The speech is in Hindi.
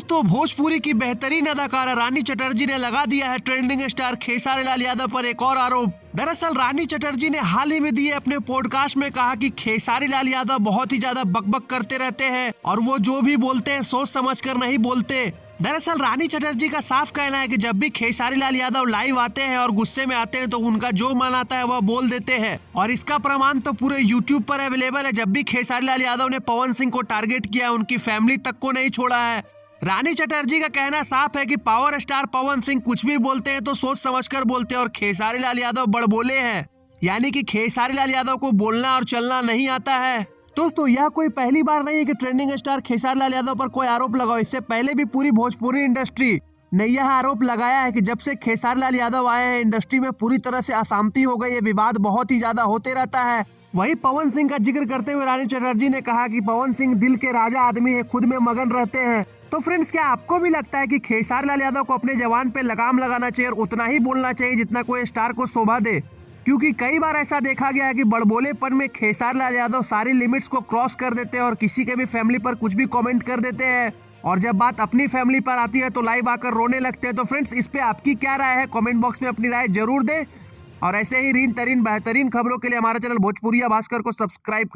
दोस्तों, भोजपुरी की बेहतरीन अदाकारा रानी चटर्जी ने लगा दिया है ट्रेंडिंग स्टार खेसारी लाल यादव पर एक और आरोप। दरअसल रानी चटर्जी ने हाल ही में दिए अपने पॉडकास्ट में कहा कि खेसारी लाल यादव बहुत ही ज्यादा बकबक करते रहते हैं और वो जो भी बोलते हैं सोच समझ कर नहीं बोलते। दरअसल रानी चटर्जी का साफ कहना है कि जब भी खेसारी लाल यादव लाइव आते हैं और गुस्से में आते हैं तो उनका जो मन आता है वह बोल देते हैं और इसका प्रमाण तो पूरे यूट्यूब पर अवेलेबल है। जब भी खेसारी लाल यादव ने पवन सिंह को टारगेट किया, उनकी फैमिली तक को नहीं छोड़ा है। रानी चटर्जी का कहना साफ है कि पावर स्टार पवन सिंह कुछ भी बोलते हैं तो सोच समझकर बोलते हैं और खेसारी लाल यादव बड़बोले हैं, यानी कि खेसारी लाल यादव को बोलना और चलना नहीं आता है। दोस्तों, यह कोई पहली बार नहीं है कि ट्रेंडिंग स्टार खेसारी लाल यादव पर कोई आरोप लगाओ। इससे पहले भी पूरी भोजपुरी इंडस्ट्री ने यह आरोप लगाया है कि जब से खेसारी लाल यादव आए हैं इंडस्ट्री में पूरी तरह से अशांति हो गई है, विवाद बहुत ही ज्यादा होते रहता है। वहीं पवन सिंह का जिक्र करते हुए रानी चटर्जी ने कहा कि पवन सिंह दिल के राजा आदमी है, खुद में मगन रहते हैं। तो फ्रेंड्स, क्या आपको भी लगता है कि खेसारी लाल यादव को अपने जवान पे लगाम लगाना चाहिए और उतना ही बोलना चाहिए जितना कोई स्टार को शोभा दे? क्योंकि कई बार ऐसा देखा गया है कि बड़बोलेपन में खेसारी लाल यादव सारी लिमिट्स को क्रॉस कर देते हैं और किसी के भी फैमिली पर कुछ भी कमेंट कर देते हैं और जब बात अपनी फैमिली पर आती है तो लाइव आकर रोने लगते हैं। तो फ्रेंड्स, इस पे आपकी क्या राय है? कमेंट बॉक्स में अपनी राय जरूर दें और ऐसे ही रीन तरीन बेहतरीन खबरों के लिए हमारे चैनल भोजपुरिया भास्कर को सब्सक्राइब